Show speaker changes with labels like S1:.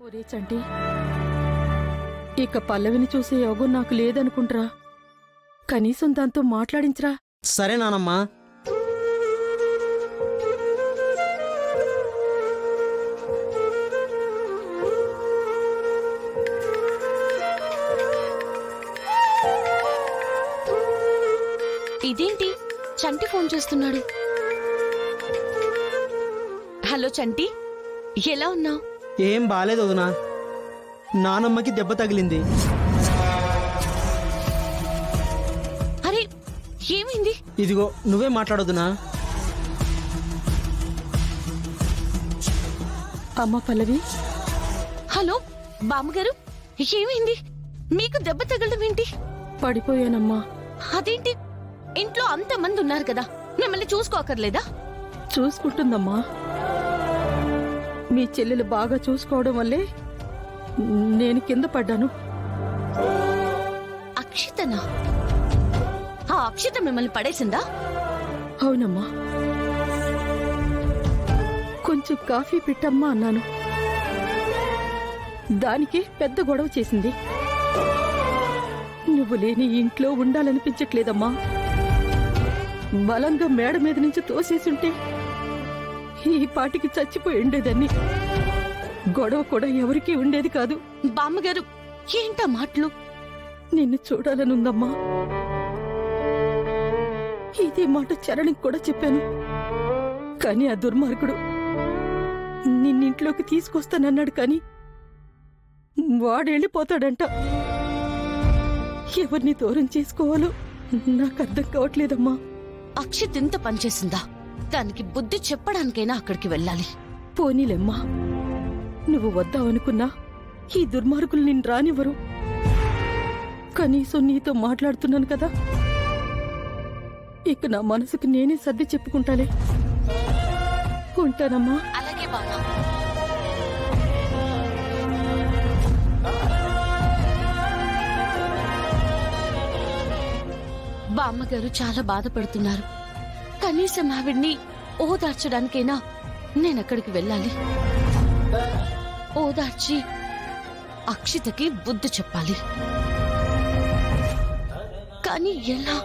S1: ఒరే చంటి, ఇక పల్లవిని చూసే యోగం నాకు లేదనుకుంట్రా. కనీసం దాంతో మాట్లాడించరా.
S2: సరే నానమ్మా.
S3: ఇదేంటి చంటి ఫోన్ చేస్తున్నాడు? హలో చంటి, ఎలా ఉన్నావు?
S2: ఏం బాలేదు వదినా, నానమ్మకి దెబ్బ తగిలింది.
S3: అరే ఏమైంది?
S2: ఇదిగో నువ్వే మాట్లాడొద్దునా.
S1: అమ్మ పల్లవి.
S3: హలో బామ్మగారు, ఏమైంది? మీకు దెబ్బ తగలడం ఏంటి?
S1: పడిపోయానమ్మా.
S3: అదేంటి, ఇంట్లో అంతమంది ఉన్నారు కదా, మిమ్మల్ని చూసుకోకర్లేదా?
S1: చూసుకుంటుందమ్మా. మీ చెల్లెలు బాగా చూసుకోవడం వల్లే నేను కింద పడ్డాను.
S3: అక్షితనా? ఆ అక్షిత మిమ్మల్ని పడేసిందా?
S1: అవునమ్మా. కొంచెం కాఫీ పెట్టమ్మా అన్నాను, దానికి పెద్ద గొడవ చేసింది. నువ్వు లేని ఇంట్లో ఉండాలనిపించట్లేదమ్మా. బలంగా మేడ మీద నుంచి తోసేసుంటే ఈ పాటికి చచ్చిపోయి ఉండేదాన్ని. గొడవ కూడా ఎవరికీ ఉండేది కాదు.
S3: బామ్మగారు ఏంటా మాటలు?
S1: నిన్ను చూడాలనుందమ్మా. ఇదే మాట చరణ్కి కూడా చెప్పాను. కాని ఆ దుర్మార్గుడు నిన్నింట్లోకి తీసుకొస్తానన్నాడు. కాని వాడెళ్ళిపోతాడంట. ఎవరిని దూరం చేసుకోవాలో నాకు అర్థం కావట్లేదమ్మా.
S3: అక్షిత్ ఇంత పనిచేసిందా? దానికి బుద్ధి చెప్పడానికైనా అక్కడికి వెళ్ళాలి.
S1: పోనీలేమ్మా, నువ్వు వద్దావనుకున్నా ఈ దుర్మార్గులు నిన్ను రానివ్వరు. కనీసం నీతో మాట్లాడుతున్నాను కదా, ఇక నా మనసుకు నేనే సర్ది చెప్పుకుంటాలే. ఉంటానమ్మా.
S3: అలాగే బామ్మ. బామ్మగారు చాలా బాధపడుతున్నారు. కనీసం ఆవిడ్ని ఓదార్చడానికైనా నేనక్కడికి వెళ్ళాలి. ఓదార్చి అక్షితకి బుద్ధి చెప్పాలి. కానీ ఎలా?